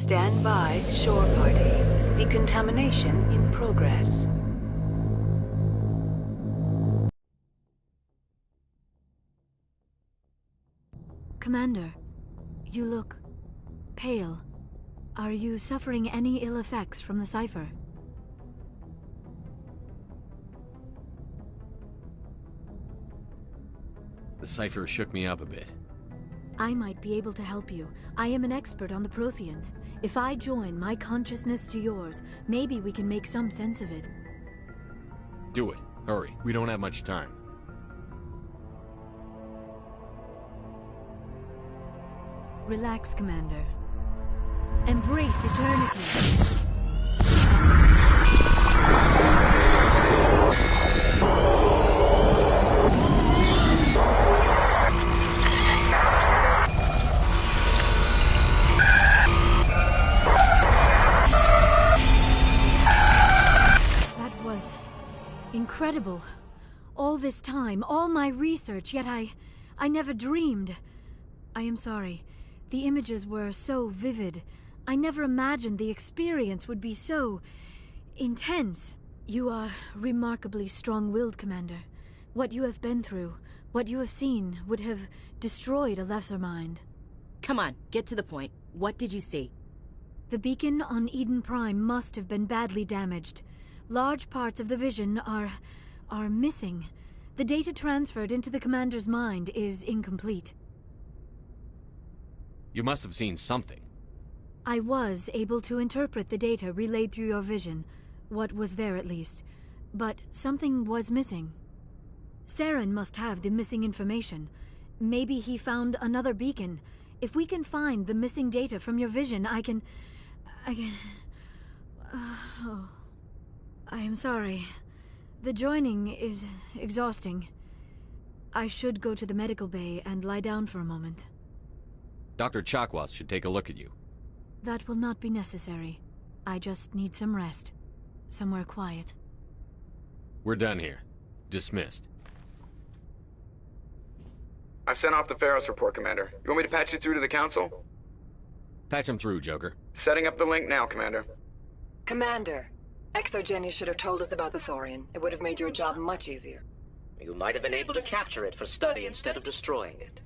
Stand by, shore party. Decontamination in progress. Commander, you look pale. Are you suffering any ill effects from the cipher? The cipher shook me up a bit. I might be able to help you. I am an expert on the Protheans. If I join my consciousness to yours, maybe we can make some sense of it. Do it. Hurry. We don't have much time. Relax, Commander. Embrace eternity. Incredible. All this time, all my research, yet I never dreamed. I am sorry. The images were so vivid. I never imagined the experience would be so intense. You are remarkably strong-willed, Commander. What you have been through, what you have seen, would have destroyed a lesser mind. Come on, get to the point. What did you see? The beacon on Eden Prime must have been badly damaged. Large parts of the vision are missing. The data transferred into the Commander's mind is incomplete. You must have seen something. I was able to interpret the data relayed through your vision. What was there, at least. But something was missing. Saren must have the missing information. Maybe he found another beacon. If we can find the missing data from your vision, I can... oh. I am sorry. The joining is exhausting. I should go to the medical bay and lie down for a moment. Dr. Chakwas should take a look at you. That will not be necessary. I just need some rest. Somewhere quiet. We're done here. Dismissed. I've sent off the Pharos report, Commander. You want me to patch you through to the Council? Patch him through, Joker. Setting up the link now, Commander. Commander, Exogeny should have told us about the Thorian. It would have made your job much easier. You might have been able to capture it for study instead of destroying it.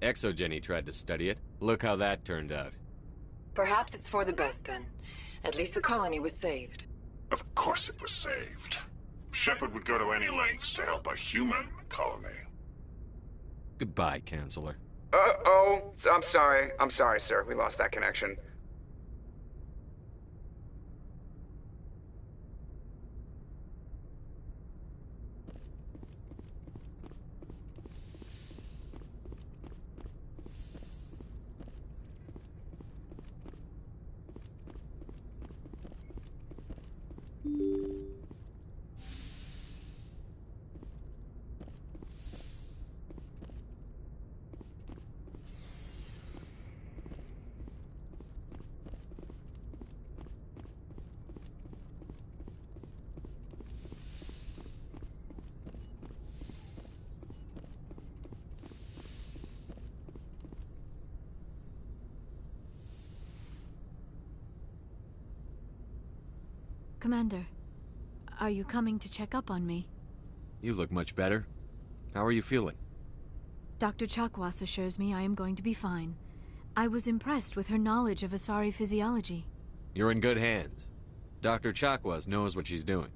Exogeny tried to study it. Look how that turned out. Perhaps it's for the best, then. At least the colony was saved. Of course it was saved. Shepard would go to any lengths to help a human colony. Goodbye, Counselor. Uh-oh. I'm sorry, sir. We lost that connection. Commander, are you coming to check up on me? You look much better. How are you feeling? Dr. Chakwas assures me I am going to be fine. I was impressed with her knowledge of Asari physiology. You're in good hands. Dr. Chakwas knows what she's doing.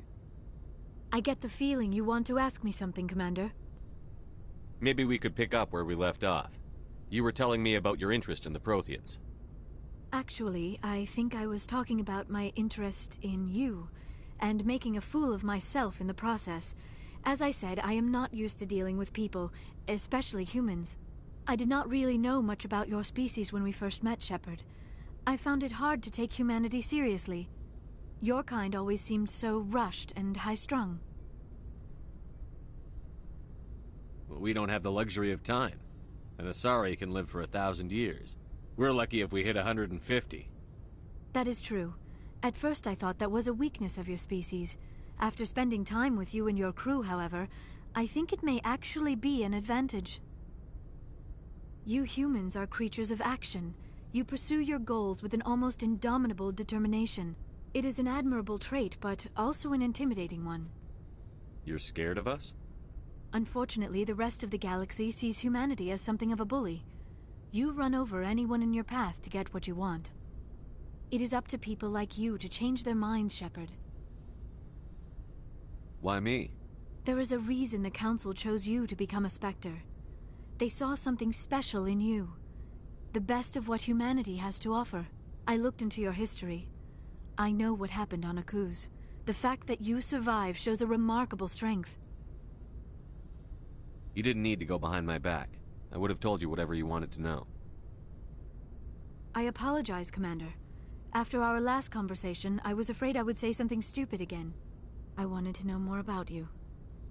I get the feeling you want to ask me something, Commander. Maybe we could pick up where we left off. You were telling me about your interest in the Protheans. Actually, I think I was talking about my interest in you, and making a fool of myself in the process. As I said, I am not used to dealing with people, especially humans. I did not really know much about your species when we first met, Shepard. I found it hard to take humanity seriously. Your kind always seemed so rushed and high-strung. Well, we don't have the luxury of time. An Asari can live for 1,000 years. We're lucky if we hit 150. That is true. At first I thought that was a weakness of your species. After spending time with you and your crew, however, I think it may actually be an advantage. You humans are creatures of action. You pursue your goals with an almost indomitable determination. It is an admirable trait, but also an intimidating one. You're scared of us? Unfortunately, the rest of the galaxy sees humanity as something of a bully. You run over anyone in your path to get what you want. It is up to people like you to change their minds, Shepard. Why me? There is a reason the Council chose you to become a Spectre. They saw something special in you. The best of what humanity has to offer. I looked into your history. I know what happened on Akuz. The fact that you survived shows a remarkable strength. You didn't need to go behind my back. I would have told you whatever you wanted to know. I apologize, Commander. After our last conversation, I was afraid I would say something stupid again. I wanted to know more about you.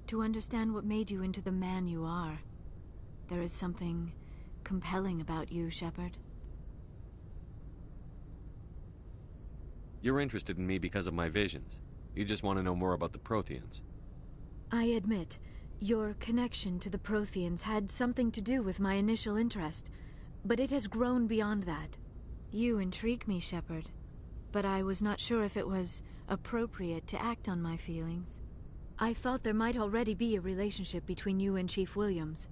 To understand what made you into the man you are. There is something compelling about you, Shepard. You're interested in me because of my visions. You just want to know more about the Protheans. I admit, your connection to the Protheans had something to do with my initial interest, but it has grown beyond that. You intrigue me, Shepard, but I was not sure if it was appropriate to act on my feelings. I thought there might already be a relationship between you and Chief Williams.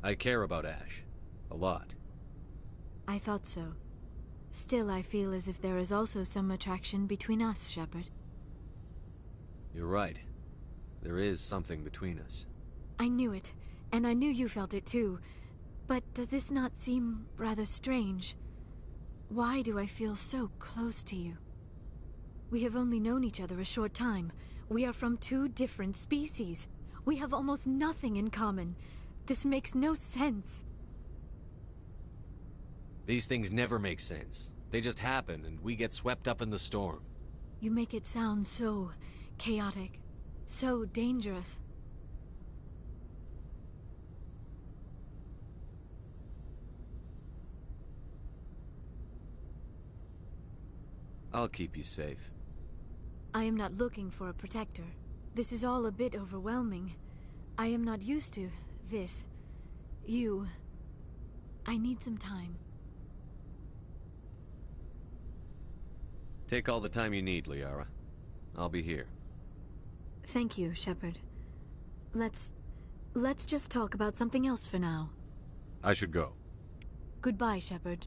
I care about Ash. A lot. I thought so. Still, I feel as if there is also some attraction between us, Shepard. You're right. There is something between us. I knew it, and I knew you felt it too. But does this not seem rather strange? Why do I feel so close to you? We have only known each other a short time. We are from two different species. We have almost nothing in common. This makes no sense. These things never make sense. They just happen, and we get swept up in the storm. You make it sound so chaotic, so dangerous. I'll keep you safe. I am not looking for a protector. This is all a bit overwhelming. I am not used to this. I need some time. Take all the time you need, Liara. I'll be here. Thank you, Shepard. Let's just talk about something else for now. I should go. Goodbye, Shepard.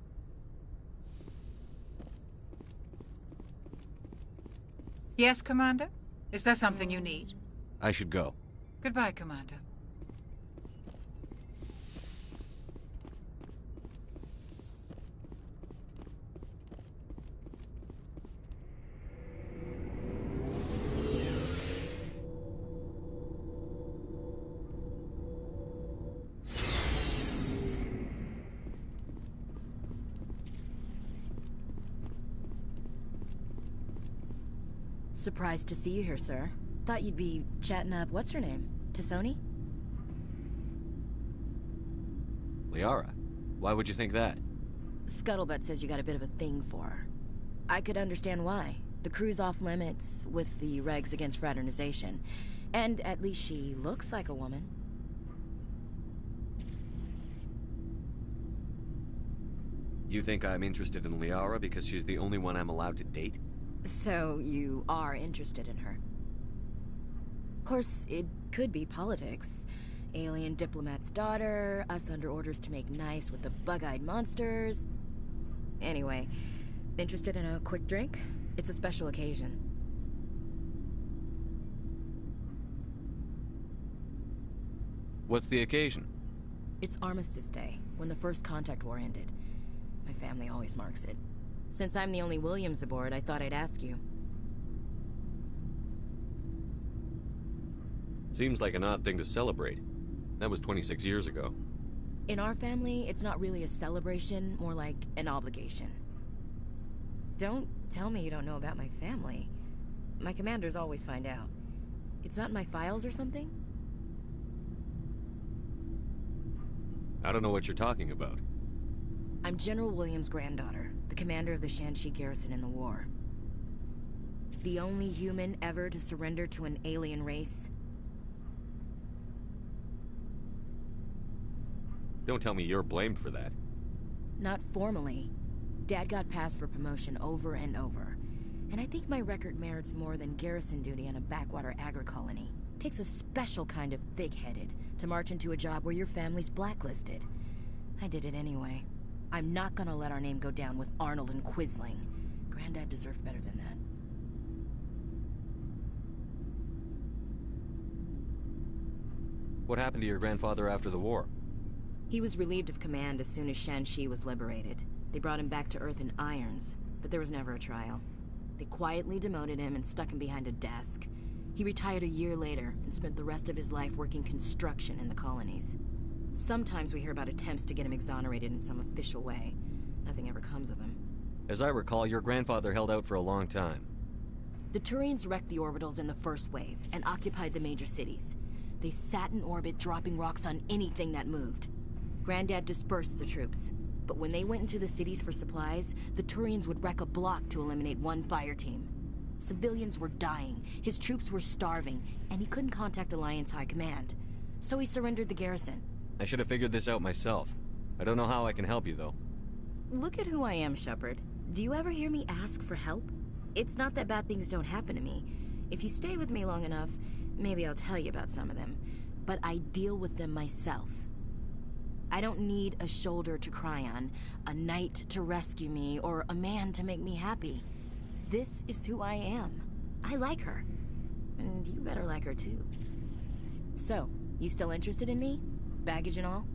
Yes, Commander? Is there something you need? I should go. Goodbye, Commander. Surprised to see you here, sir. Thought you'd be chatting up what's-her-name? T'Soni? Liara, why would you think that? Scuttlebutt says you got a bit of a thing for her. I could understand why. The crew's off limits with the regs against fraternization. And at least she looks like a woman. You think I'm interested in Liara because she's the only one I'm allowed to date? So you are interested in her. Of course, it could be politics. Alien diplomat's daughter, us under orders to make nice with the bug-eyed monsters. Anyway, interested in a quick drink? It's a special occasion. What's the occasion? It's Armistice Day, when the First Contact War ended. My family always marks it. Since I'm the only Williams aboard, I thought I'd ask you. Seems like an odd thing to celebrate. That was 26 years ago. In our family, it's not really a celebration, more like an obligation. Don't tell me you don't know about my family. My commanders always find out. It's not in my files or something? I don't know what you're talking about. I'm General Williams' granddaughter, the commander of the Shanxi garrison in the war. The only human ever to surrender to an alien race. Don't tell me you're blamed for that. Not formally. Dad got passed for promotion over and over. And I think my record merits more than garrison duty on a backwater agri-colony. Takes a special kind of thick-headed to march into a job where your family's blacklisted. I did it anyway. I'm not gonna let our name go down with Arnold and Quisling. Granddad deserved better than that. What happened to your grandfather after the war? He was relieved of command as soon as Shanxi was liberated. They brought him back to Earth in irons, but there was never a trial. They quietly demoted him and stuck him behind a desk. He retired a year later and spent the rest of his life working construction in the colonies. Sometimes we hear about attempts to get him exonerated in some official way. Nothing ever comes of them. As I recall, your grandfather held out for a long time. The Turians wrecked the orbitals in the first wave and occupied the major cities. They sat in orbit, dropping rocks on anything that moved. Granddad dispersed the troops, but when they went into the cities for supplies, the Turians would wreck a block to eliminate one fire team. Civilians were dying, his troops were starving, and he couldn't contact Alliance High Command. So he surrendered the garrison. I should have figured this out myself. I don't know how I can help you, though. Look at who I am, Shepard. Do you ever hear me ask for help? It's not that bad things don't happen to me. If you stay with me long enough, maybe I'll tell you about some of them. But I deal with them myself. I don't need a shoulder to cry on, a knight to rescue me, or a man to make me happy. This is who I am. I like her. And you better like her too. So, you still interested in me? Baggage and all?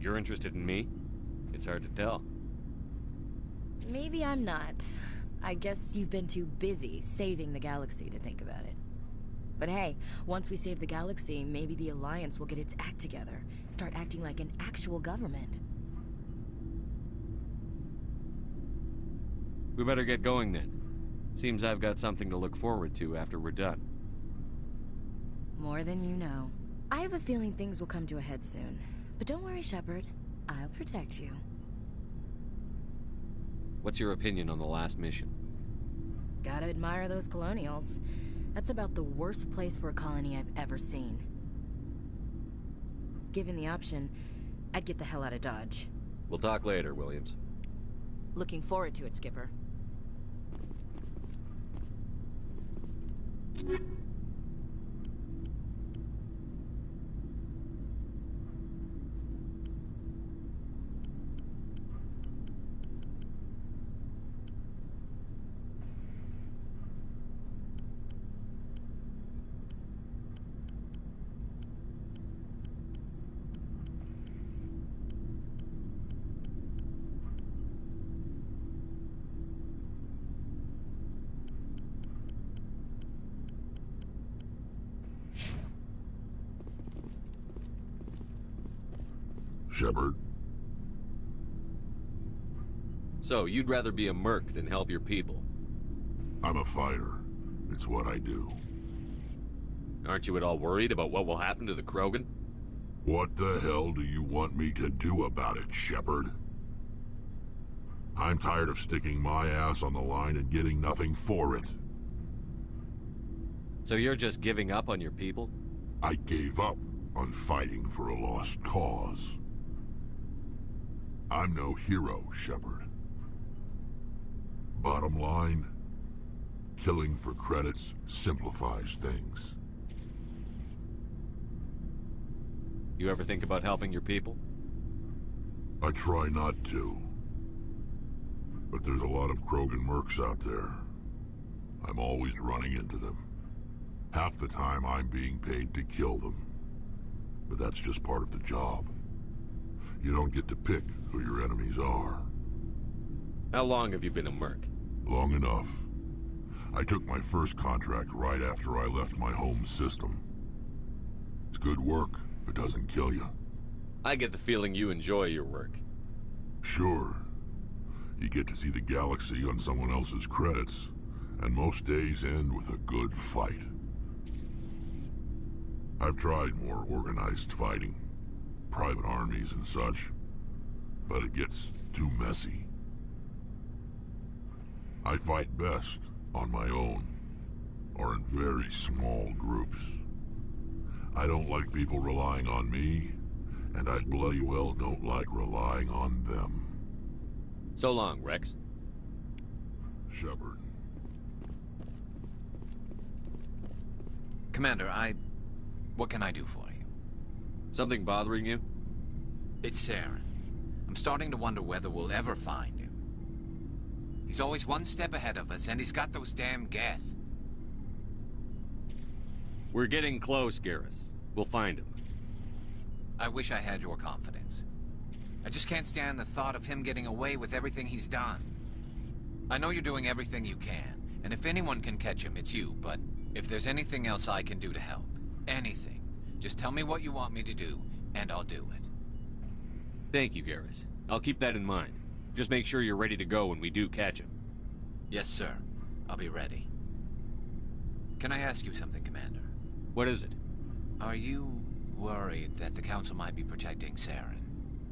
You're interested in me? It's hard to tell. Maybe I'm not. I guess you've been too busy saving the galaxy to think about it. But hey, once we save the galaxy, maybe the Alliance will get its act together. Start acting like an actual government. We better get going then. Seems I've got something to look forward to after we're done. More than you know. I have a feeling things will come to a head soon. But don't worry, Shepard. I'll protect you. What's your opinion on the last mission? Gotta admire those colonials. That's about the worst place for a colony I've ever seen. Given the option, I'd get the hell out of Dodge. We'll talk later, Williams. Looking forward to it, Skipper. Shepard, So, you'd rather be a merc than help your people? I'm a fighter. It's what I do. Aren't you at all worried about what will happen to the Krogan? What the hell do you want me to do about it, Shepard? I'm tired of sticking my ass on the line and getting nothing for it. So you're just giving up on your people? I gave up on fighting for a lost cause. I'm no hero, Shepard. Bottom line, killing for credits simplifies things. You ever think about helping your people? I try not to. But there's a lot of Krogan mercs out there. I'm always running into them. Half the time I'm being paid to kill them. But that's just part of the job. You don't get to pick who your enemies are. How long have you been a merc? Long enough. I took my first contract right after I left my home system. It's good work if it doesn't kill you. I get the feeling you enjoy your work. Sure. You get to see the galaxy on someone else's credits, and most days end with a good fight. I've tried more organized fighting, private armies and such, but it gets too messy. I fight best on my own, or in very small groups. I don't like people relying on me, and I bloody well don't like relying on them. So long, Rex. Shepard. Commander, what can I do for you? Something bothering you? It's Saren. I'm starting to wonder whether we'll ever find him. He's always one step ahead of us, and he's got those damn Geth. We're getting close, Garrus. We'll find him. I wish I had your confidence. I just can't stand the thought of him getting away with everything he's done. I know you're doing everything you can, and if anyone can catch him, it's you, but if there's anything else I can do to help, anything, just tell me what you want me to do, and I'll do it. Thank you, Garrus. I'll keep that in mind. Just make sure you're ready to go when we do catch him. Yes, sir. I'll be ready. Can I ask you something, Commander? What is it? Are you worried that the Council might be protecting Saren?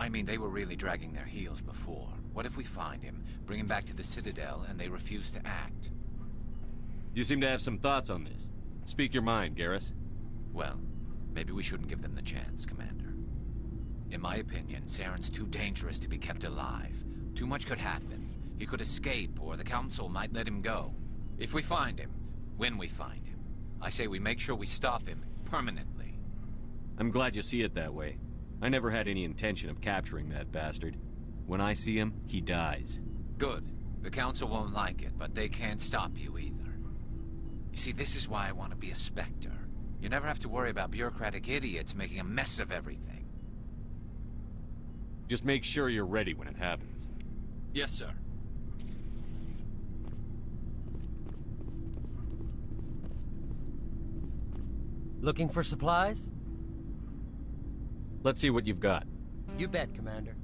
I mean, they were really dragging their heels before. What if we find him, bring him back to the Citadel, and they refuse to act? You seem to have some thoughts on this. Speak your mind, Garrus. Well, maybe we shouldn't give them the chance, Commander. In my opinion, Saren's too dangerous to be kept alive. Too much could happen. He could escape, or the Council might let him go. If we find him, when we find him, I say we make sure we stop him permanently. I'm glad you see it that way. I never had any intention of capturing that bastard. When I see him, he dies. Good. The Council won't like it, but they can't stop you either. You see, this is why I want to be a Spectre. You never have to worry about bureaucratic idiots making a mess of everything. Just make sure you're ready when it happens. Yes, sir. Looking for supplies? Let's see what you've got. You bet, Commander.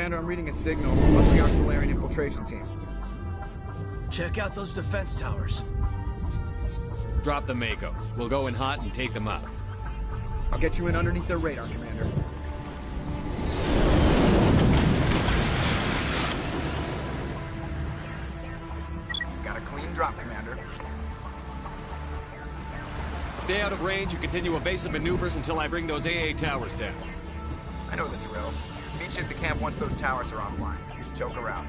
Commander, I'm reading a signal. Must be our Solarian infiltration team. Check out those defense towers. Drop the Mako. We'll go in hot and take them out. I'll get you in underneath their radar, Commander. Got a clean drop, Commander. Stay out of range and continue evasive maneuvers until I bring those AA towers down. I know the drill. Meet you at the camp once those towers are offline. Joke around.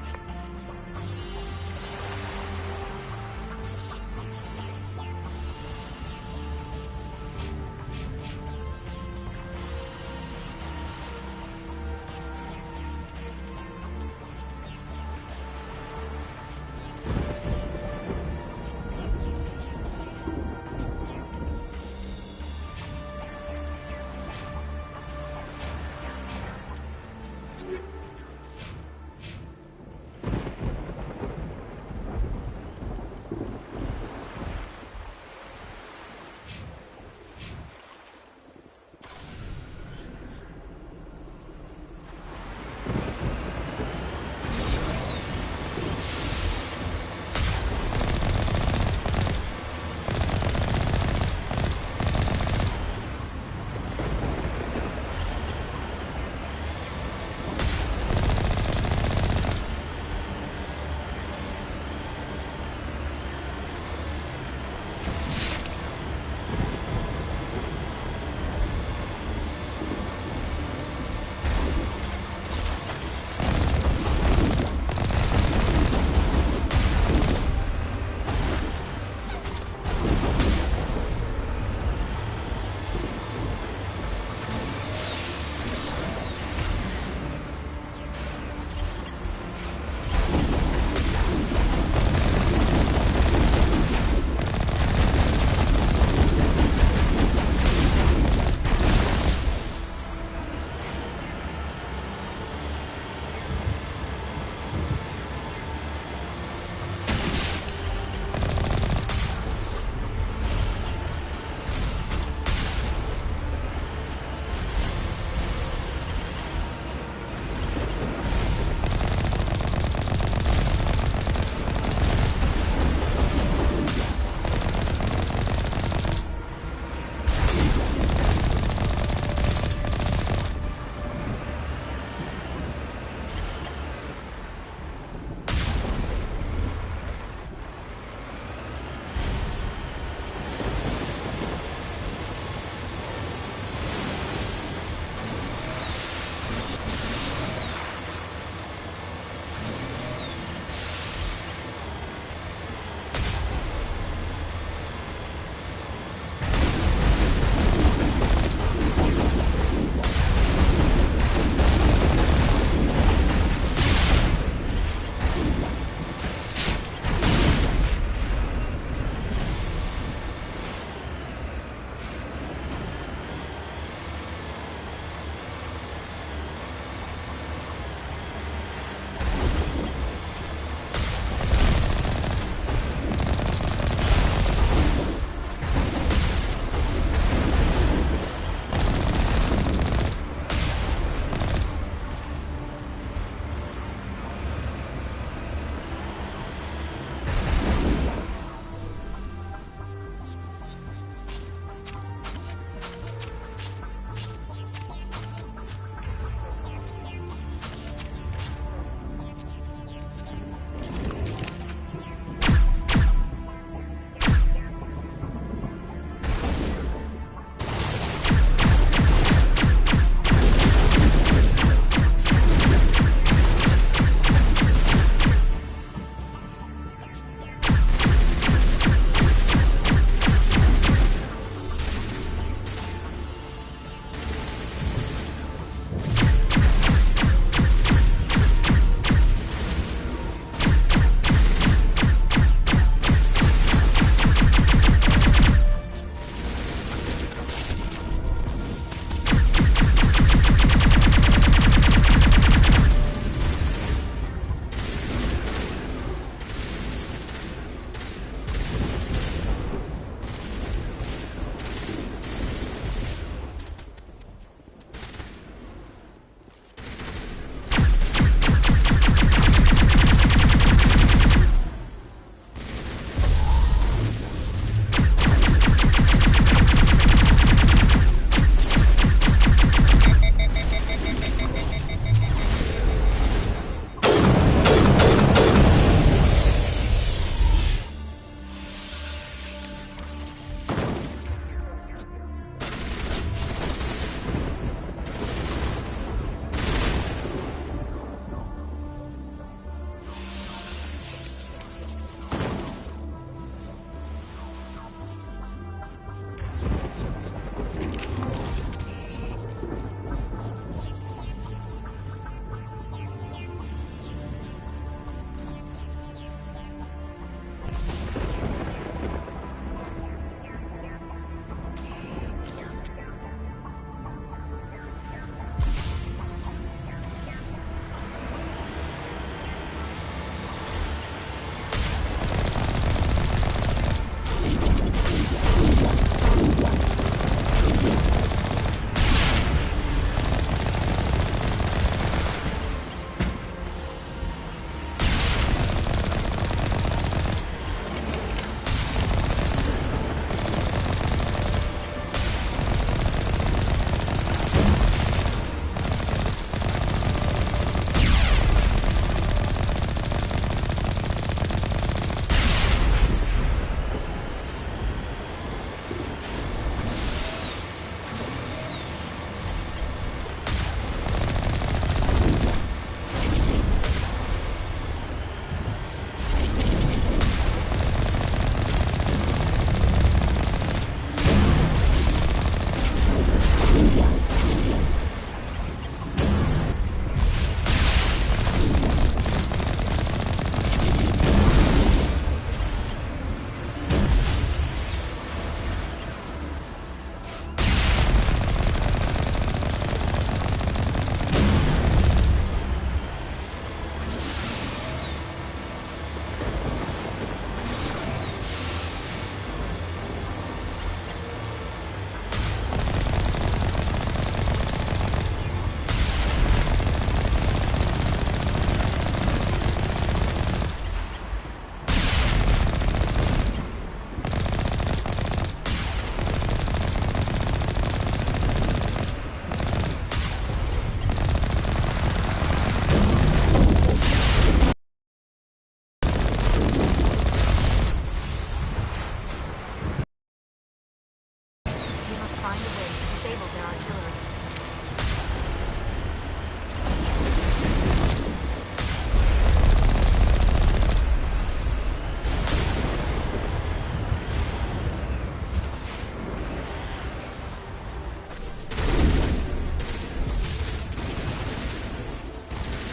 must find a way to disable their artillery.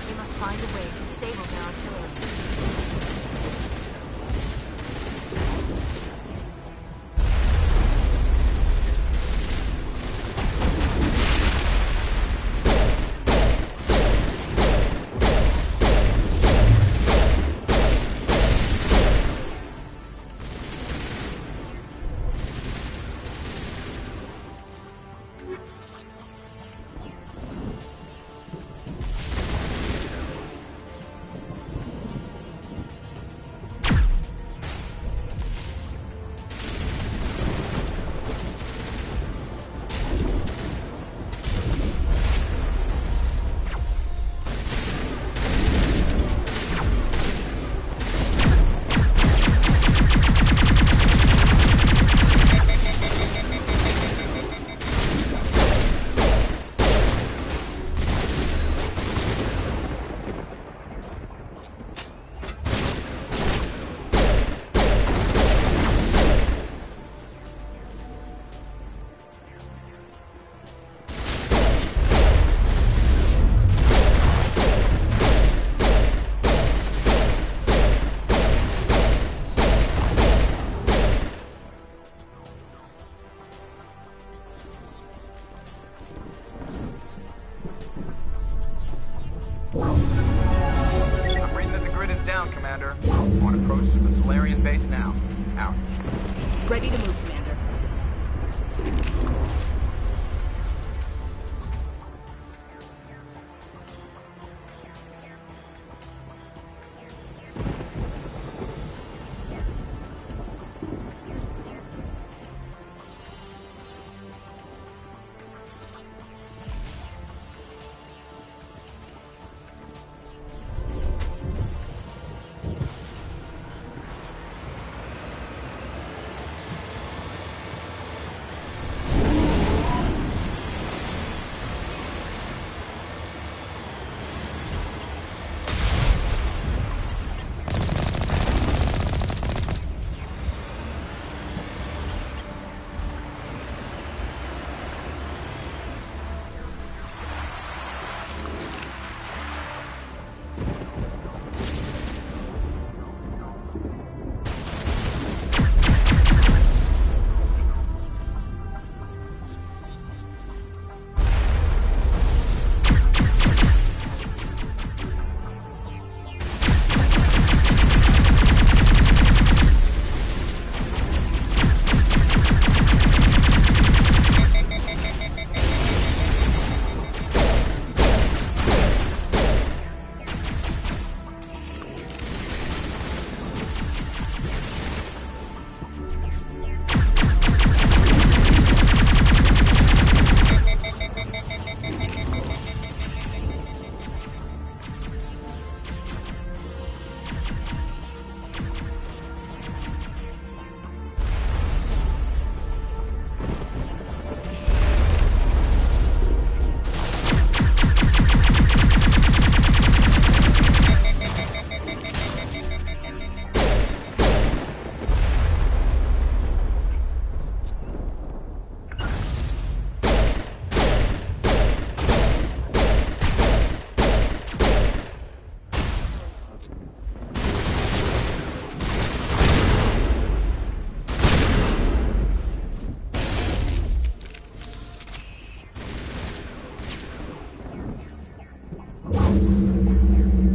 We must find a way to disable their artillery. I'm reading that the grid is down, Commander. On approach to the Solarian base now. Out. Ready to move, Commander.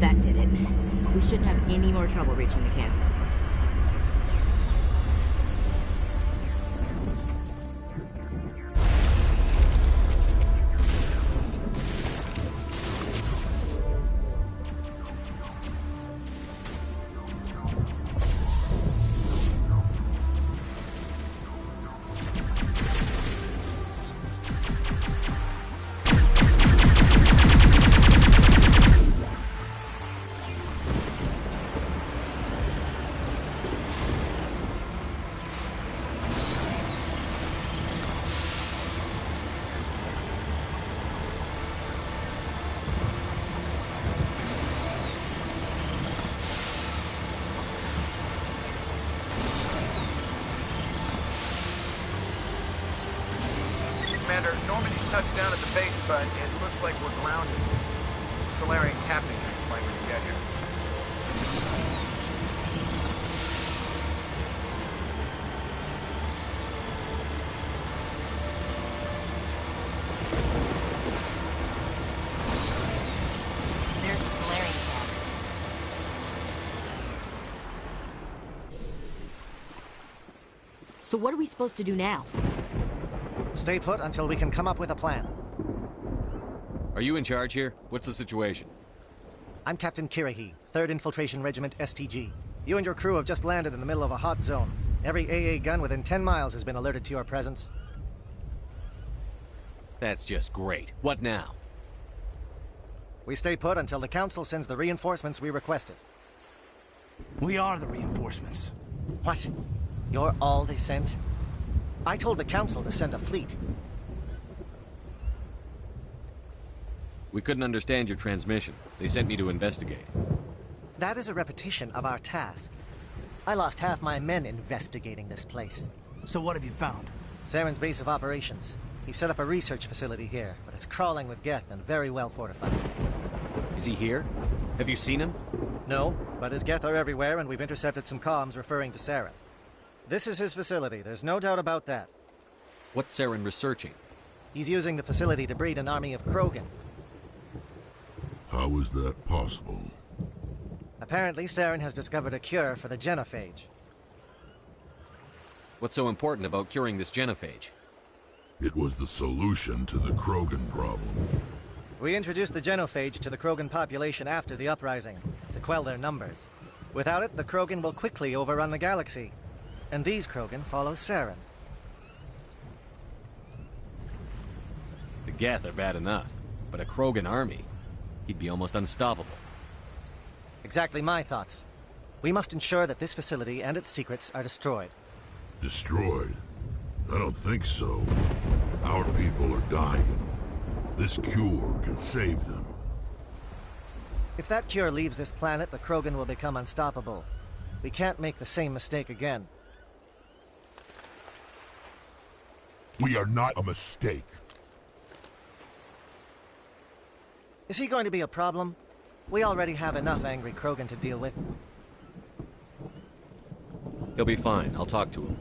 That did it. We shouldn't have any more trouble reaching the camp. Commander, Normandy's touched down at the base, but it looks like we're grounded. The Solarian captain can explain when you get here. There's the Solarian cap. So what are we supposed to do now? Stay put until we can come up with a plan. Are you in charge here? What's the situation? I'm Captain Kirahi, 3rd Infiltration Regiment STG. You and your crew have just landed in the middle of a hot zone. Every AA gun within 10 miles has been alerted to your presence. That's just great. What now? We stay put until the Council sends the reinforcements we requested. We are the reinforcements. What? You're all they sent? I told the Council to send a fleet. We couldn't understand your transmission. They sent me to investigate. That is a repetition of our task. I lost half my men investigating this place. So what have you found? Saren's base of operations. He set up a research facility here, but it's crawling with Geth and very well fortified. Is he here? Have you seen him? No, but his Geth are everywhere, and we've intercepted some comms referring to Saren. This is his facility, there's no doubt about that. What's Saren researching? He's using the facility to breed an army of Krogan. How is that possible? Apparently, Saren has discovered a cure for the genophage. What's so important about curing this genophage? It was the solution to the Krogan problem. We introduced the genophage to the Krogan population after the uprising, to quell their numbers. Without it, the Krogan will quickly overrun the galaxy. And these Krogan follow Saren. The Geth are bad enough, but a Krogan army? He'd be almost unstoppable. Exactly my thoughts. We must ensure that this facility and its secrets are destroyed. Destroyed? I don't think so. Our people are dying. This cure can save them. If that cure leaves this planet, the Krogan will become unstoppable. We can't make the same mistake again. We are not a mistake. Is he going to be a problem? We already have enough angry Krogan to deal with. He'll be fine. I'll talk to him.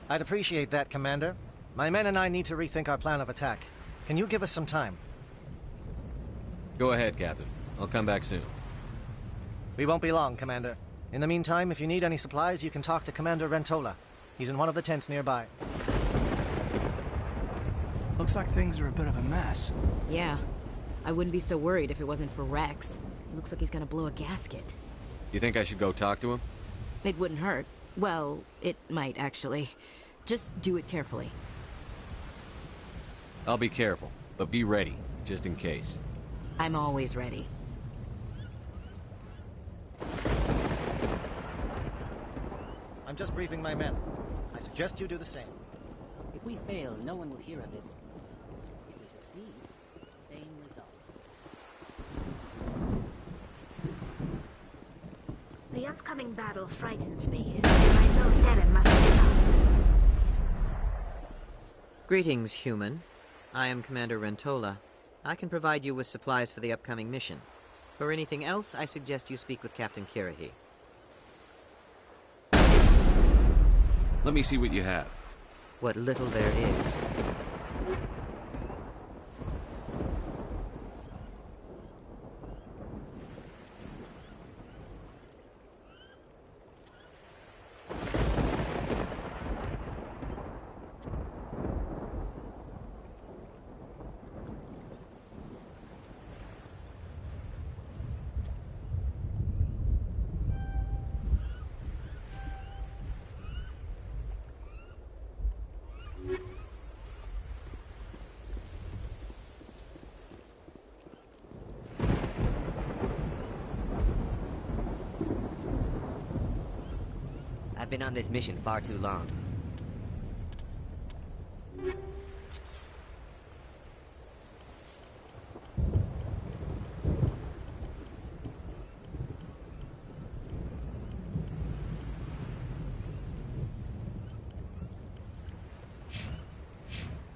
I'd appreciate that, Commander. My men and I need to rethink our plan of attack. Can you give us some time? Go ahead, Captain. I'll come back soon. We won't be long, Commander. In the meantime, if you need any supplies, you can talk to Commander Rentola. He's in one of the tents nearby. Looks like things are a bit of a mess. Yeah. I wouldn't be so worried if it wasn't for Rex. He looks like he's gonna blow a gasket. You think I should go talk to him? It wouldn't hurt. Well, it might, actually. Just do it carefully. I'll be careful, but be ready, just in case. I'm always ready. I'm just briefing my men. I suggest you do the same. If we fail, no one will hear of this. If we succeed, same result. The upcoming battle frightens me. I know Saren must be stopped. Greetings, human. I am Commander Rentola. I can provide you with supplies for the upcoming mission. For anything else, I suggest you speak with Captain Kirahi. Let me see what you have. What little there is. I've been on this mission far too long.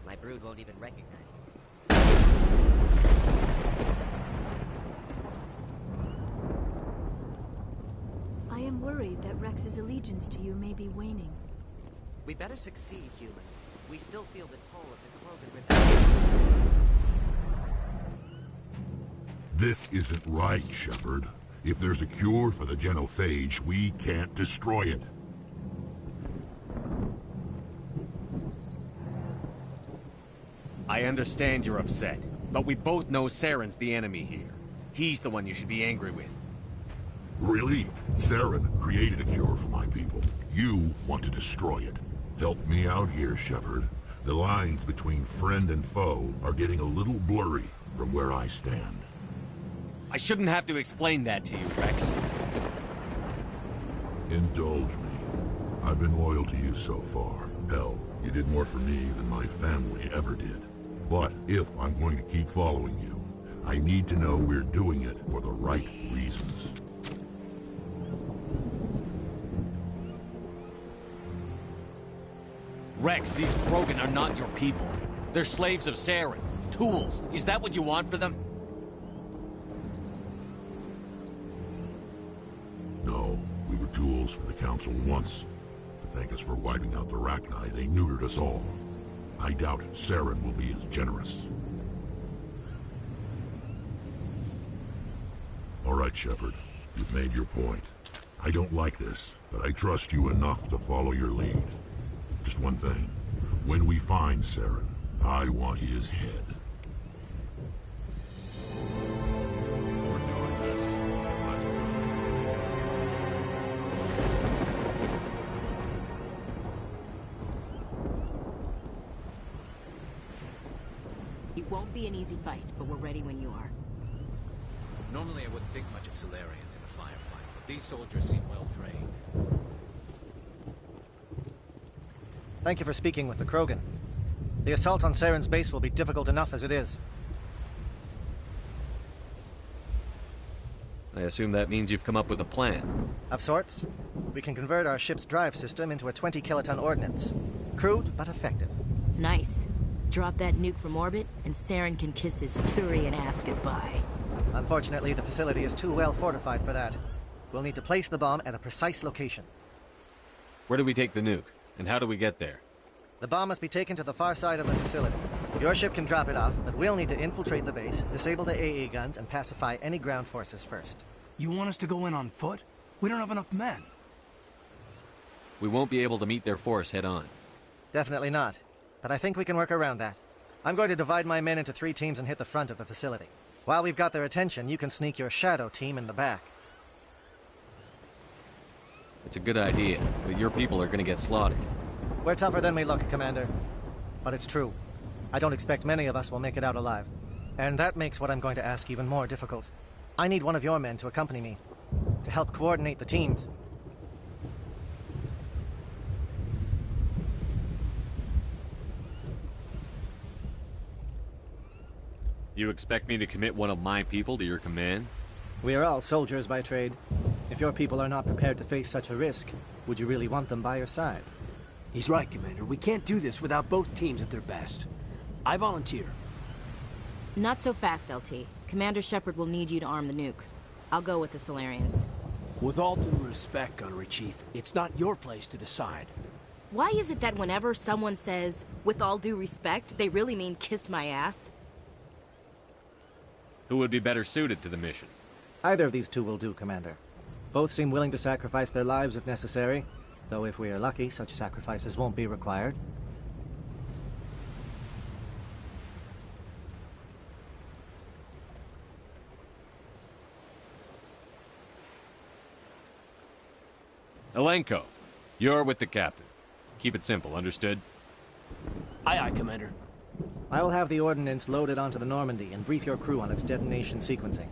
My brood won't even recognize you. I am worried that Rex's allegiance to you may be waning. We better succeed, human. We still feel the toll of the Krogan rebellion. This isn't right, Shepard. If there's a cure for the genophage, we can't destroy it. I understand you're upset, but we both know Saren's the enemy here. He's the one you should be angry with. Really? Saren created a cure for my people. You want to destroy it. Help me out here, Shepard. The lines between friend and foe are getting a little blurry from where I stand. I shouldn't have to explain that to you, Rex. Indulge me. I've been loyal to you so far. Hell, you did more for me than my family ever did. But if I'm going to keep following you, I need to know we're doing it for the right reasons. Rex, these Krogan are not your people. They're slaves of Saren. Tools. Is that what you want for them? No, we were tools for the Council once. To thank us for wiping out the Rachni, they neutered us all. I doubt Saren will be as generous. All right, Shepard. You've made your point. I don't like this, but I trust you enough to follow your lead. Just one thing. When we find Saren, I want his head. We're doing this. Let's go. It won't be an easy fight, but we're ready when you are. Normally I wouldn't think much of Solarians in a firefight, but these soldiers seem well trained. Thank you for speaking with the Krogan. The assault on Saren's base will be difficult enough as it is. I assume that means you've come up with a plan. Of sorts. We can convert our ship's drive system into a 20-kiloton ordnance. Crude, but effective. Nice. Drop that nuke from orbit, and Saren can kiss his Turian ass goodbye. Unfortunately, the facility is too well fortified for that. We'll need to place the bomb at a precise location. Where do we take the nuke? And how do we get there? The bomb must be taken to the far side of the facility. Your ship can drop it off, but we'll need to infiltrate the base, disable the AA guns, and pacify any ground forces first. You want us to go in on foot? We don't have enough men. We won't be able to meet their force head-on. Definitely not. But I think we can work around that. I'm going to divide my men into 3 teams and hit the front of the facility. While we've got their attention, you can sneak your shadow team in the back. It's a good idea, but your people are going to get slaughtered. We're tougher than we look, Commander. But it's true. I don't expect many of us will make it out alive. And that makes what I'm going to ask even more difficult. I need one of your men to accompany me, to help coordinate the teams. You expect me to commit one of my people to your command? We are all soldiers by trade. If your people are not prepared to face such a risk, would you really want them by your side? He's right, Commander. We can't do this without both teams at their best. I volunteer. Not so fast, LT. Commander Shepard will need you to arm the nuke. I'll go with the Solarians. With all due respect, Gunnery Chief, it's not your place to decide. Why is it that whenever someone says, with all due respect, they really mean kiss my ass? Who would be better suited to the mission? Either of these two will do, Commander. Both seem willing to sacrifice their lives if necessary, though if we are lucky, such sacrifices won't be required. Elenko, you're with the captain. Keep it simple, understood? Aye, aye, Commander. I will have the ordnance loaded onto the Normandy and brief your crew on its detonation sequencing.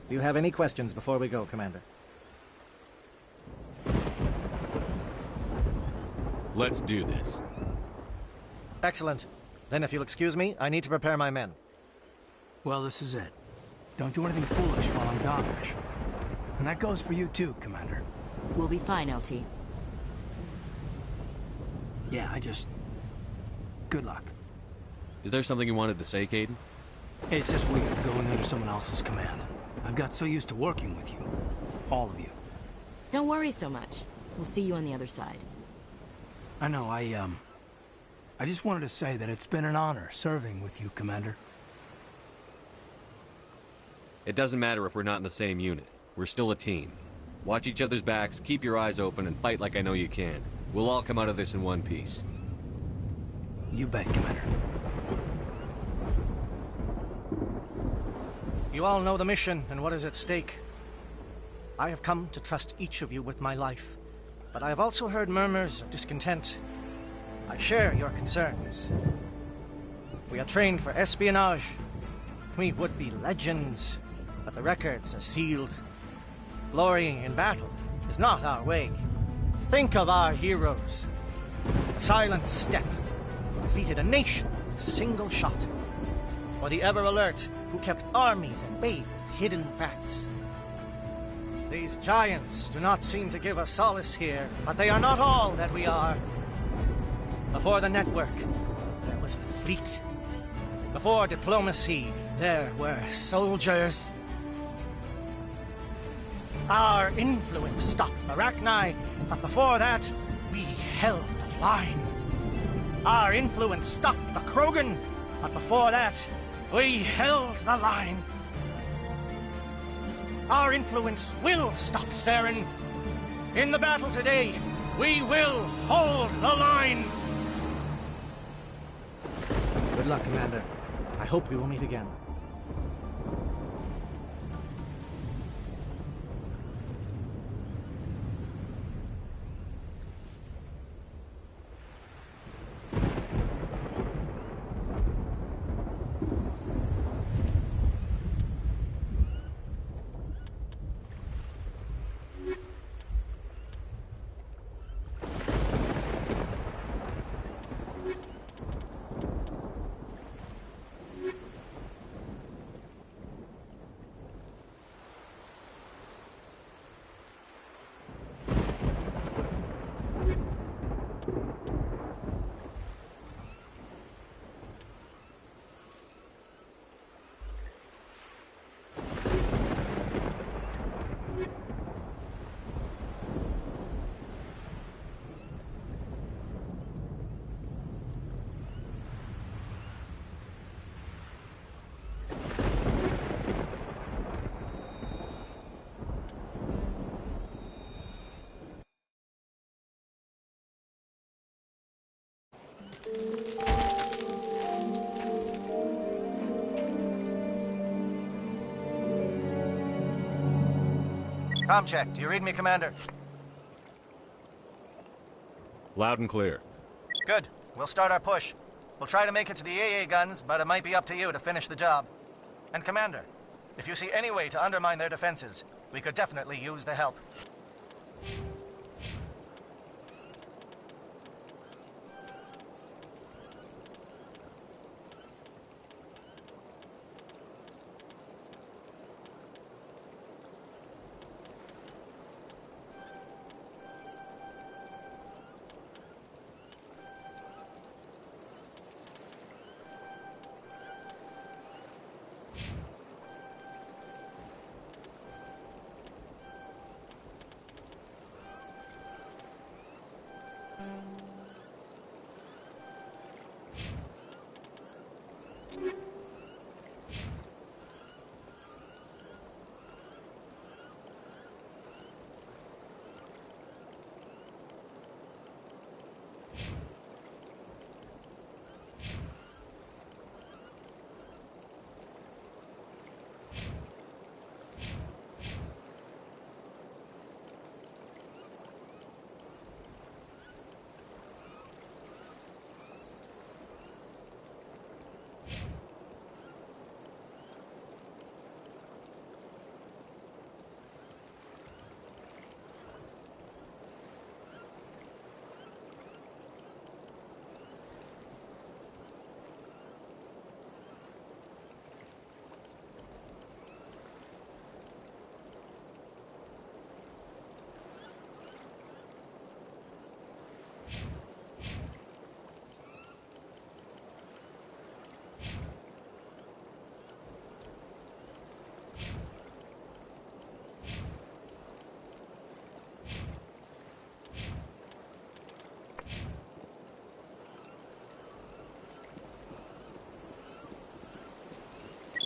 Do you have any questions before we go, Commander? Let's do this. Excellent. Then if you'll excuse me, I need to prepare my men. Well, this is it. Don't do anything foolish while I'm gone, Ash. And that goes for you too, Commander. We'll be fine, LT. Yeah, good luck. Is there something you wanted to say, Caden? It's just weird going under someone else's command. I've got so used to working with you. All of you. Don't worry so much. We'll see you on the other side. I know, I just wanted to say that it's been an honor serving with you, Commander. It doesn't matter if we're not in the same unit. We're still a team. Watch each other's backs, keep your eyes open, and fight like I know you can. We'll all come out of this in one piece. You bet, Commander. You all know the mission and what is at stake. I have come to trust each of you with my life, but I have also heard murmurs of discontent. I share your concerns. We are trained for espionage. We would be legends, but the records are sealed. Glorying in battle is not our way. Think of our heroes. The silent step who defeated a nation with a single shot. Or the ever-alert who kept armies at bay with hidden facts. These giants do not seem to give us solace here, but they are not all that we are. Before the network, there was the fleet. Before diplomacy, there were soldiers. Our influence stopped the Rachni, but before that, we held the line. Our influence stopped the Krogan, but before that, we held the line. Our influence will stop Saren. In the battle today, we will hold the line. Good luck, Commander. I hope we will meet again. Com check. Do you read me, Commander? Loud and clear. Good. We'll start our push. We'll try to make it to the AA guns, but it might be up to you to finish the job. And Commander, if you see any way to undermine their defenses, we could definitely use the help.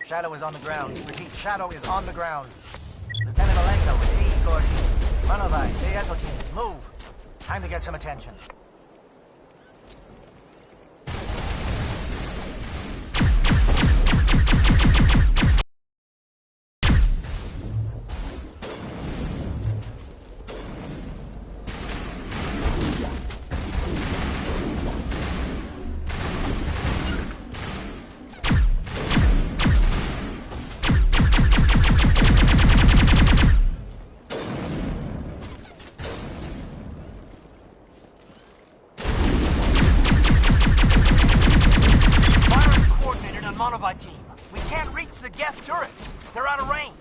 Shadow is on the ground. Repeat, Shadow is on the ground. Lieutenant Alenko, Igor team. Manovai, beatZ team, move. Time to get some attention. Team. We can't reach the Geth turrets. They're out of range.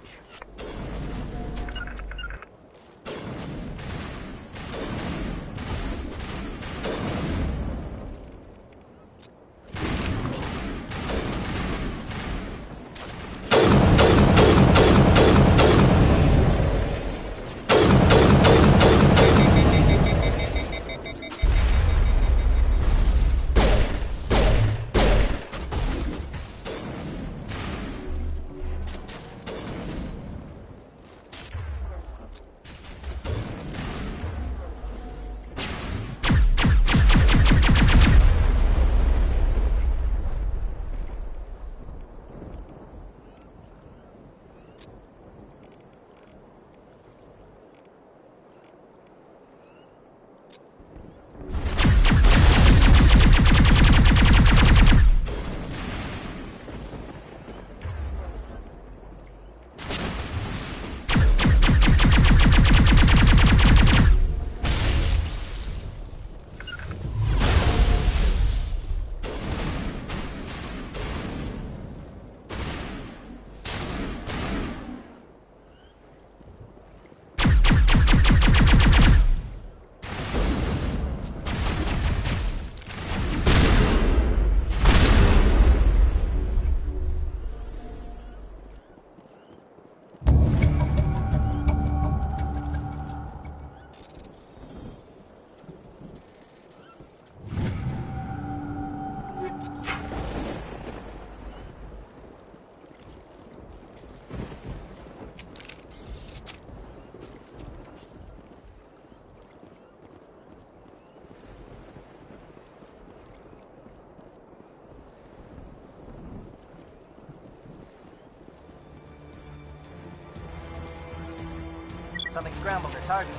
Something scrambled their target.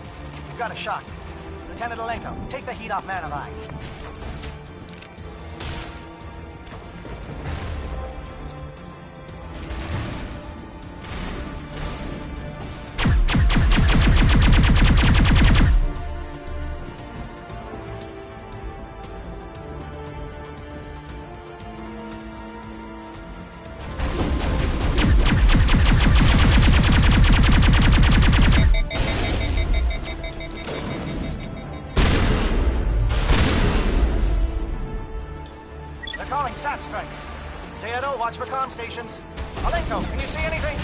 We've got a shot. Lieutenant Alenko, take the heat off Manovai. Calling SAT strikes. JNO, watch for comm stations. Alenko, can you see anything?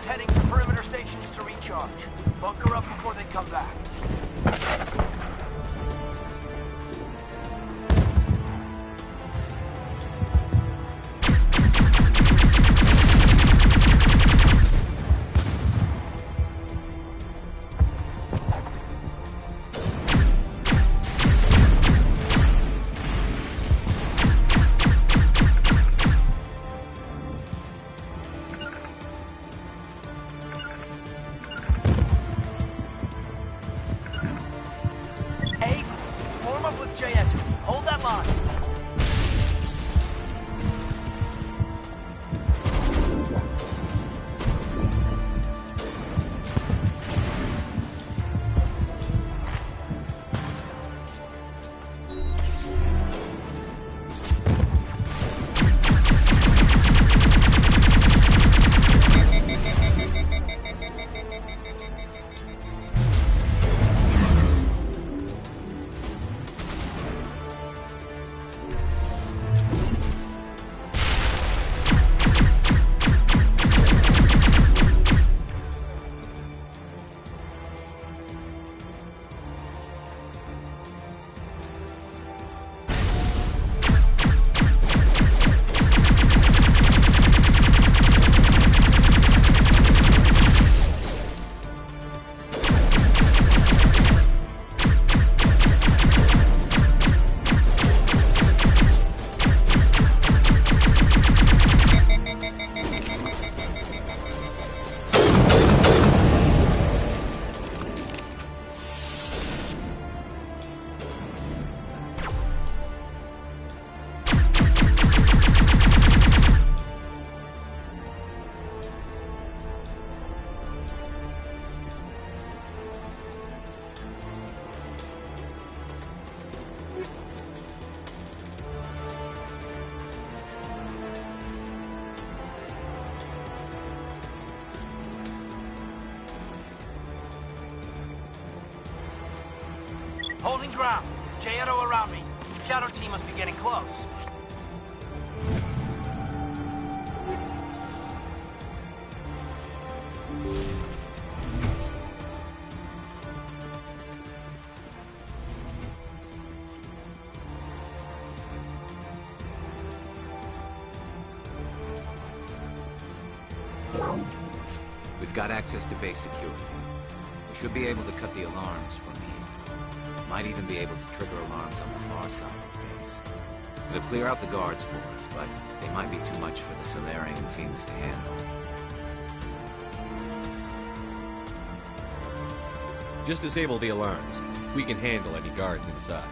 aircraft heading to perimeter stations to recharge. Bunker up before they come back. Hold that line. Holding ground. Chillout around me. Shadow team must be getting close. We've got access to base security. We should be able to cut the alarms from here. Might even be able to trigger alarms on the far side of the base. It'll clear out the guards for us, but they might be too much for the Solarian teams to handle. Just disable the alarms. We can handle any guards inside.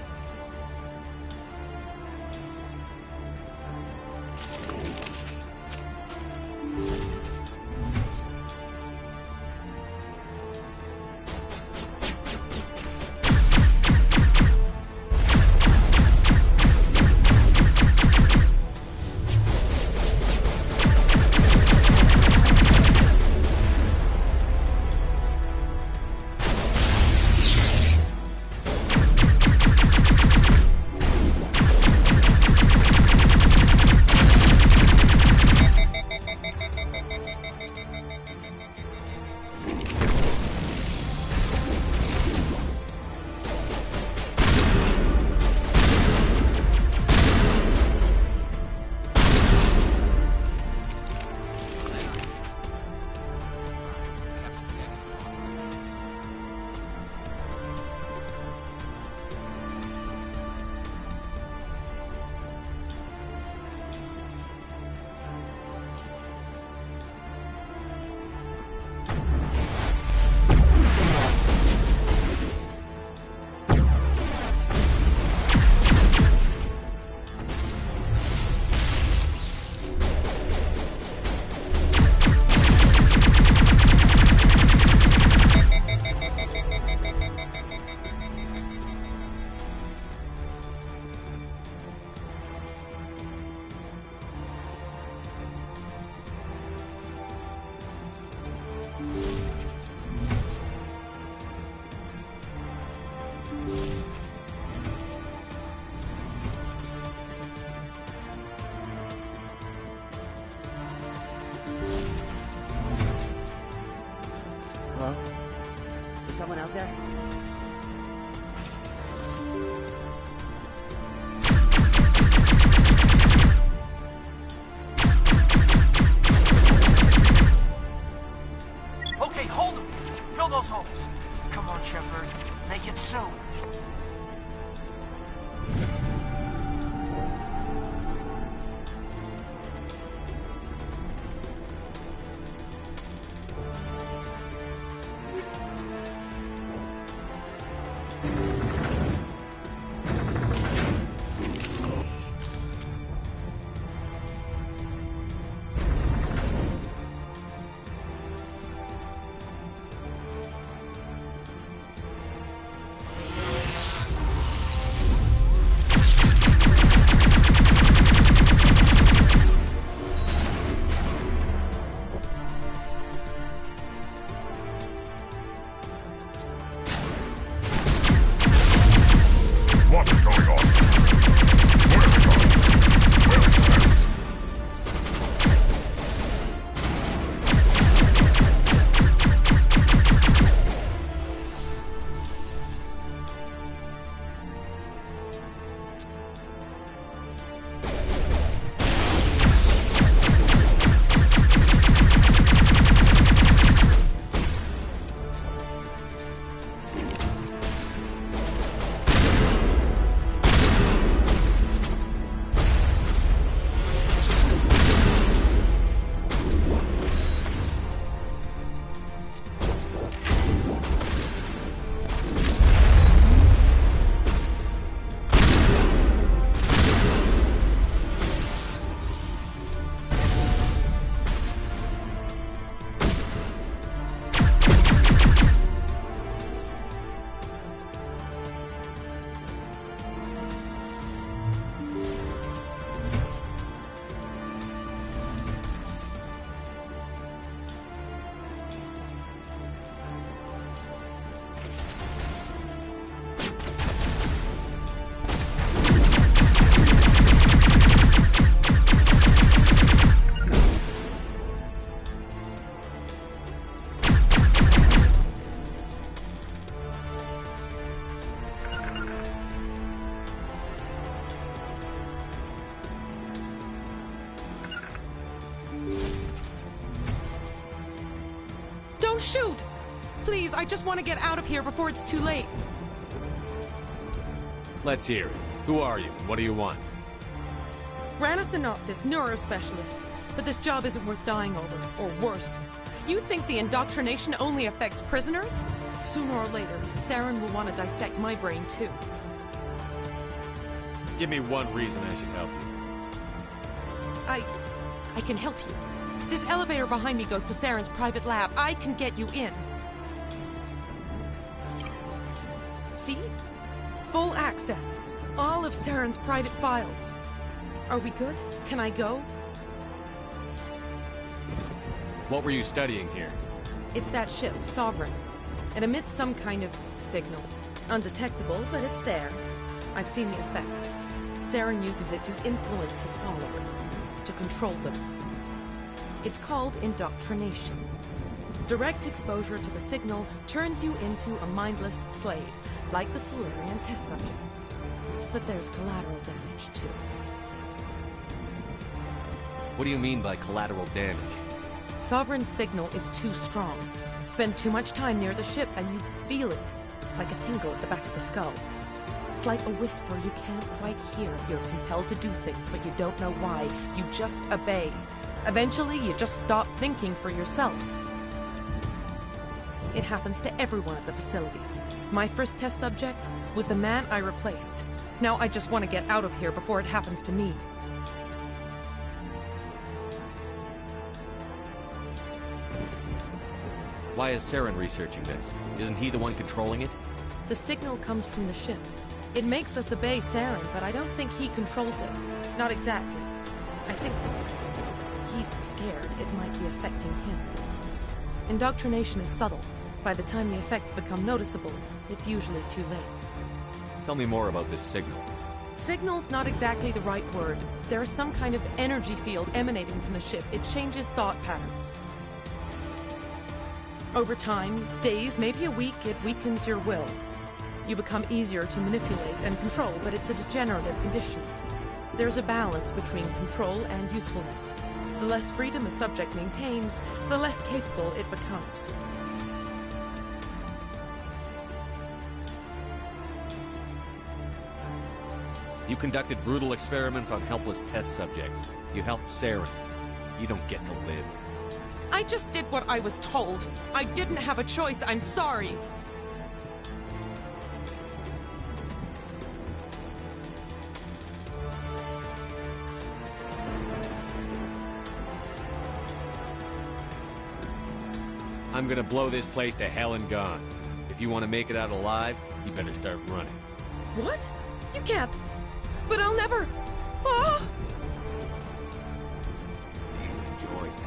Don't shoot! Please, I just want to get out of here before it's too late. Let's hear it. Who are you? What do you want? Ranathanoptis, neurospecialist. But this job isn't worth dying over, or worse. You think the indoctrination only affects prisoners? Sooner or later, Saren will want to dissect my brain too. Give me one reason I should help you. I can help you. This elevator behind me goes to Saren's private lab. I can get you in. See? Full access. All of Saren's private files. Are we good? Can I go? What were you studying here? It's that ship, Sovereign. It emits some kind of signal. Undetectable, but it's there. I've seen the effects. Saren uses it to influence his followers, to control them. It's called indoctrination. Direct exposure to the signal turns you into a mindless slave, like the Solarian test subjects. But there's collateral damage, too. What do you mean by collateral damage? Sovereign's signal is too strong. Spend too much time near the ship and you feel it, like a tingle at the back of the skull. It's like a whisper you can't quite hear. You're compelled to do things, but you don't know why. You just obey. Eventually, you just stop thinking for yourself. It happens to everyone at the facility. My first test subject was the man I replaced. Now I just want to get out of here before it happens to me. Why is Saren researching this? Isn't he the one controlling it? The signal comes from the ship. It makes us obey Saren, but I don't think he controls it. Not exactly. I think he's scared it might be affecting him. Indoctrination is subtle. By the time the effects become noticeable, it's usually too late. Tell me more about this signal. Signal's not exactly the right word. There is some kind of energy field emanating from the ship. It changes thought patterns. Over time, days, maybe a week, it weakens your will. You become easier to manipulate and control, but it's a degenerative condition. There's a balance between control and usefulness. The less freedom a subject maintains, the less capable it becomes. You conducted brutal experiments on helpless test subjects. You helped Saren. You don't get to live. I just did what I was told. I didn't have a choice. I'm sorry. I'm gonna blow this place to hell and gone. If you want to make it out alive, you better start running. What? You can't. But I'll never. Ah! You enjoyed that.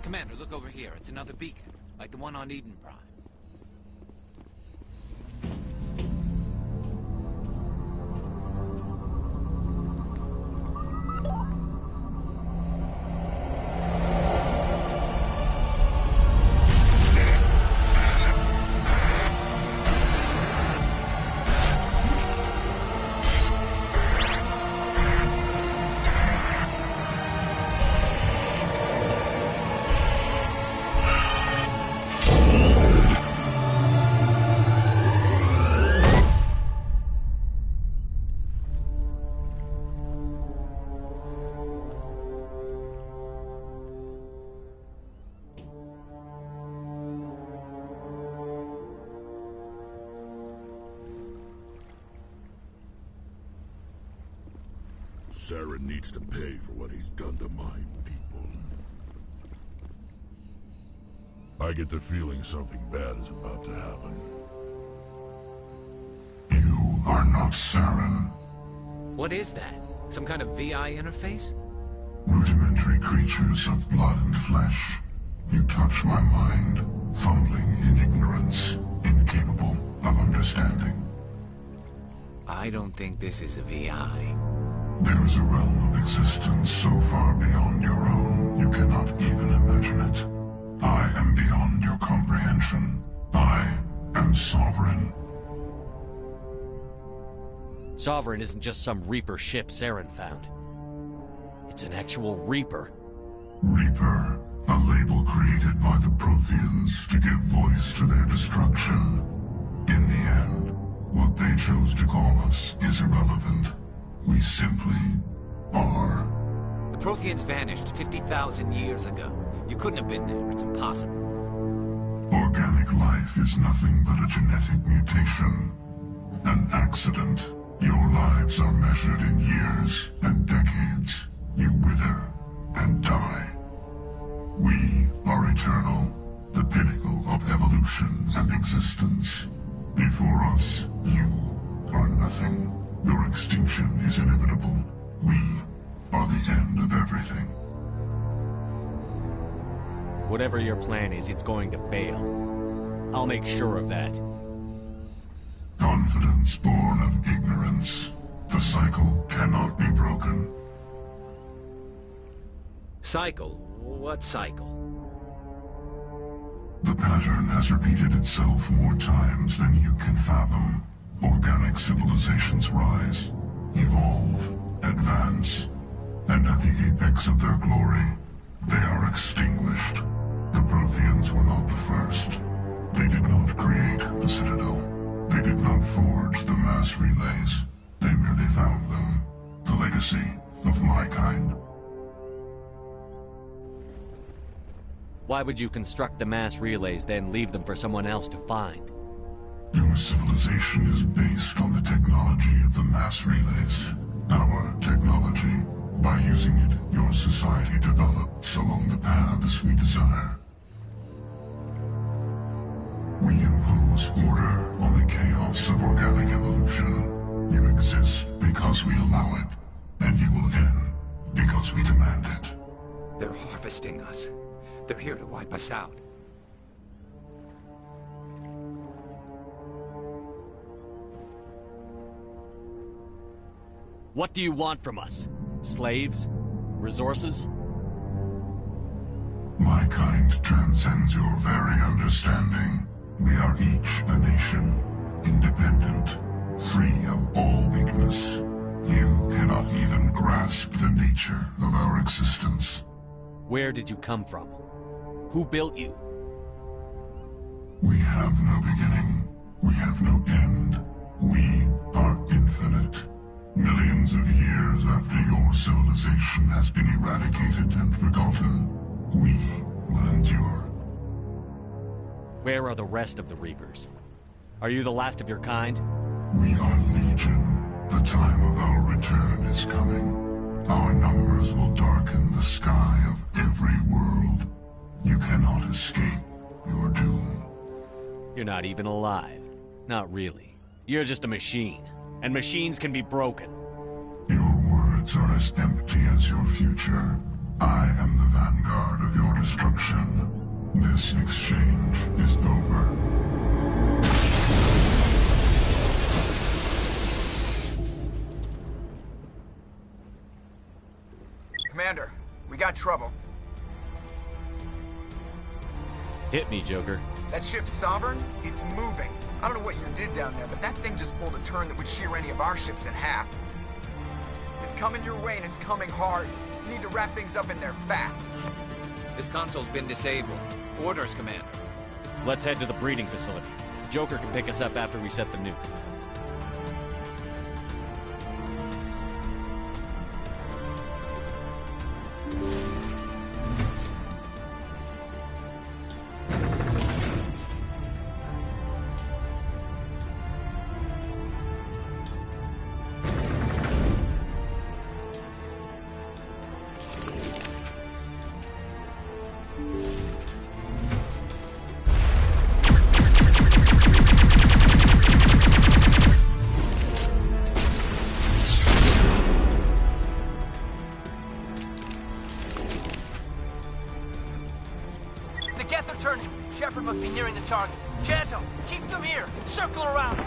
Commander, look over here. It's another beacon, like the one on Eden Prime. Saren needs to pay for what he's done to my people. I get the feeling something bad is about to happen. You are not Saren. What is that? Some kind of VI interface? Rudimentary creatures of blood and flesh. You touch my mind, fumbling in ignorance, incapable of understanding. I don't think this is a VI. There is a realm of existence so far beyond your own, you cannot even imagine it. I am beyond your comprehension. I am Sovereign. Sovereign isn't just some Reaper ship Saren found. It's an actual Reaper. Reaper, a label created by the Protheans to give voice to their destruction. In the end, what they chose to call us is irrelevant. We simply are. The Protheans vanished 50,000 years ago. You couldn't have been there. It's impossible. Organic life is nothing but a genetic mutation. An accident. Your lives are measured in years and decades. You wither and die. We are eternal, the pinnacle of evolution and existence. Before us, you are nothing. Your extinction is inevitable. We are the end of everything. Whatever your plan is, it's going to fail. I'll make sure of that. Confidence born of ignorance. The cycle cannot be broken. Cycle? What cycle? The pattern has repeated itself more times than you can fathom. Organic civilizations rise, evolve, advance, and at the apex of their glory, they are extinguished. The Protheans were not the first. They did not create the Citadel. They did not forge the mass relays. They merely found them, the legacy of my kind. Why would you construct the mass relays, then leave them for someone else to find? Your civilization is based on the technology of the mass relays. Our technology. By using it, your society develops along the paths we desire. We impose order on the chaos of organic evolution. You exist because we allow it, and you will end because we demand it. They're harvesting us. They're here to wipe us out. What do you want from us? Slaves? Resources? My kind transcends your very understanding. We are each a nation, independent, free of all weakness. You cannot even grasp the nature of our existence. Where did you come from? Who built you? We have no beginning. We have no end. We are infinite. Millions of years after your civilization has been eradicated and forgotten, we will endure. Where are the rest of the Reapers? Are you the last of your kind? We are Legion. The time of our return is coming. Our numbers will darken the sky of every world. You cannot escape your doom. You're not even alive. Not really. You're just a machine. And machines can be broken. Your words are as empty as your future. I am the vanguard of your destruction. This exchange is over. Commander, we got trouble. Hit me, Joker. That ship's Sovereign? It's moving. I don't know what you did down there, but that thing just pulled a turn that would shear any of our ships in half. It's coming your way, and it's coming hard. You need to wrap things up in there fast. This console's been disabled. Orders, Commander. Let's head to the breeding facility. Joker can pick us up after we set the nuke. turning. Shepard must be nearing the target. Janto, keep them here. Circle around.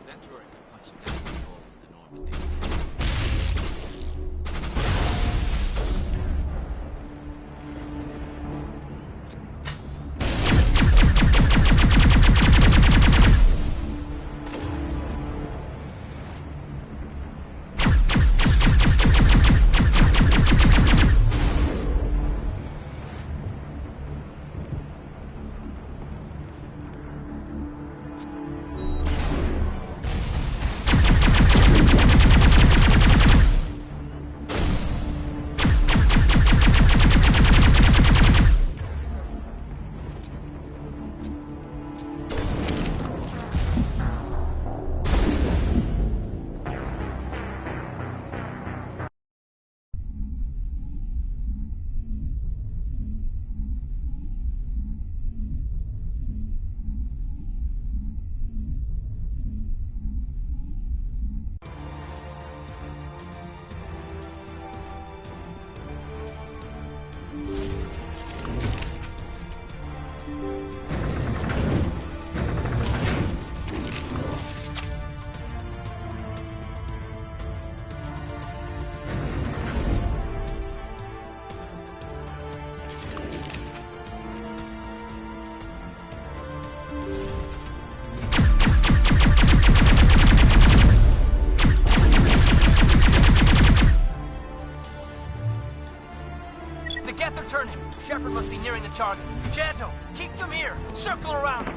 That turret could punch some nasty holes in the Normandy. Shepard must be nearing the target. Janto, keep them here. Circle around.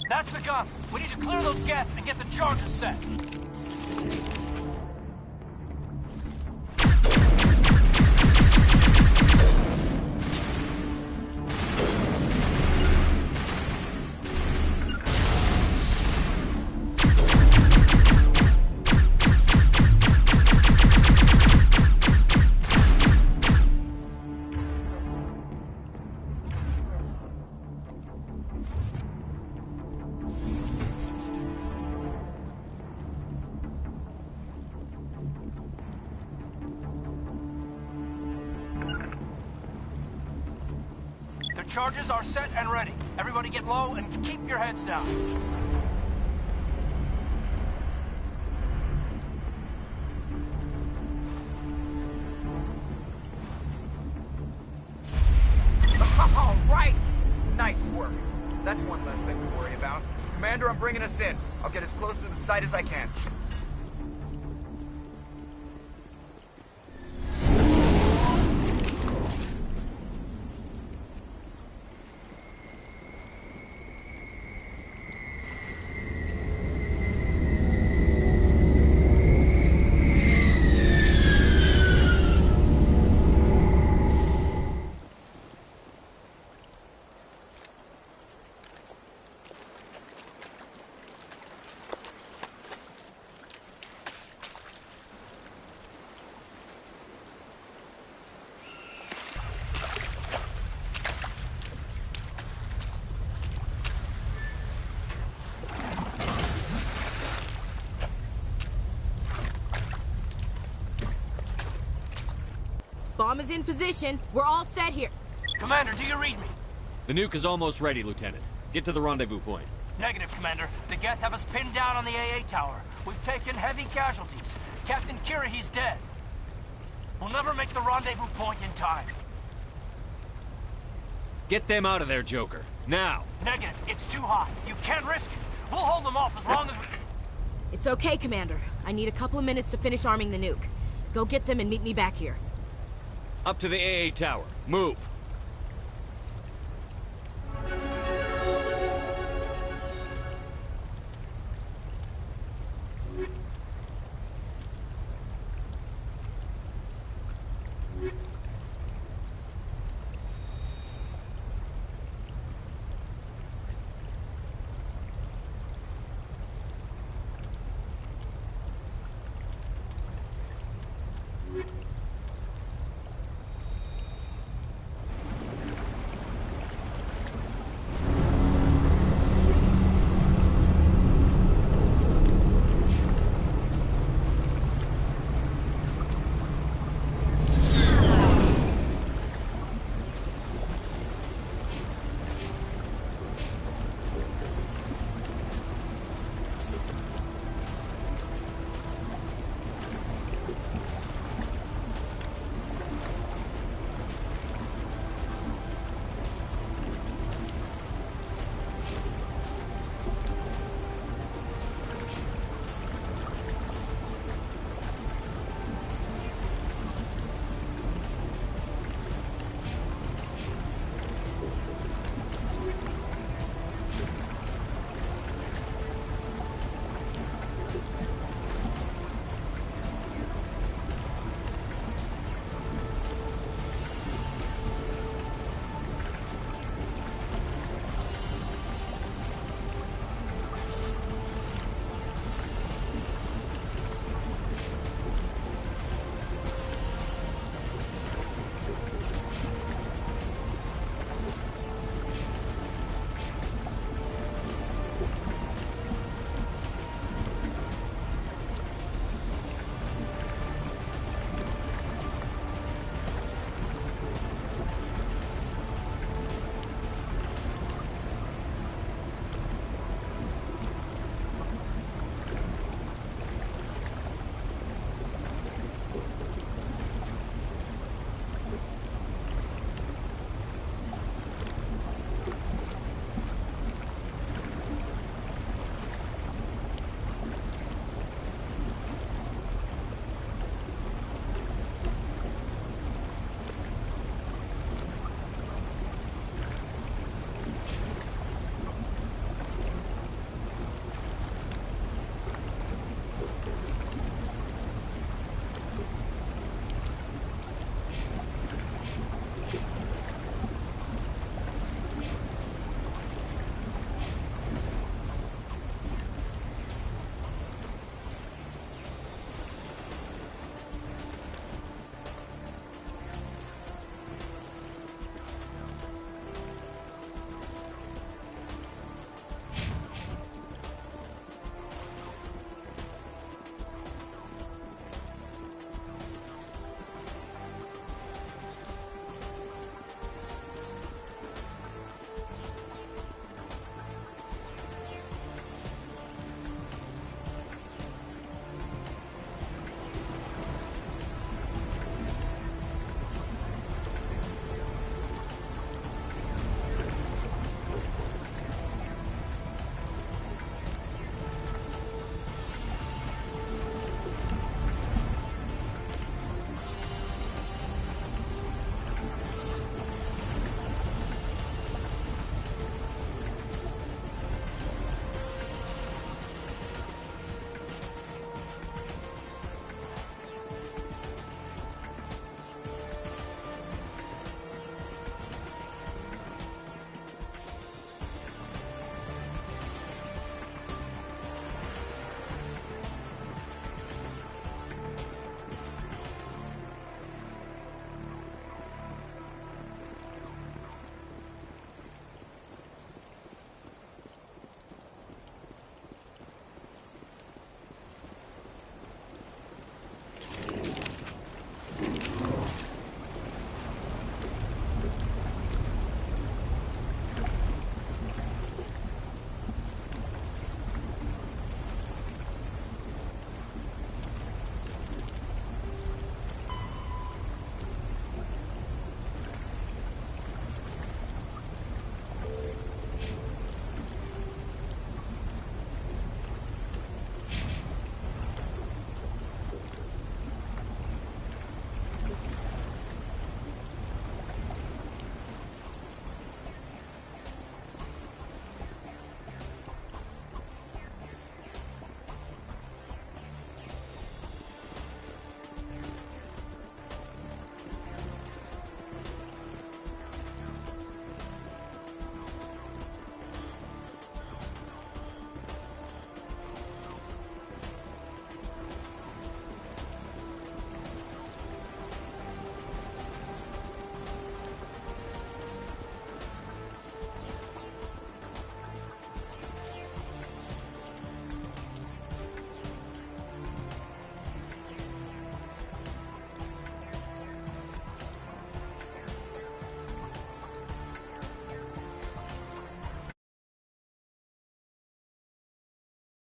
That's the gun. We need to clear those gets and get the charges set. Charges are set and ready. Everybody get low and keep your heads down. All right! Nice work. That's one less thing to worry about. Commander, I'm bringing us in. I'll get as close to the site as I can. Bomb is in position. We're all set here. Commander, do you read me? The nuke is almost ready, Lieutenant. Get to the rendezvous point. Negative, Commander. The Geth have us pinned down on the AA tower. We've taken heavy casualties. Captain Kirahi's dead. We'll never make the rendezvous point in time. Get them out of there, Joker. Now! Negative. It's too hot. You can't risk it. We'll hold them off as long as we... It's okay, Commander. I need a couple of minutes to finish arming the nuke. Go get them and meet me back here. Up to the AA tower. Move!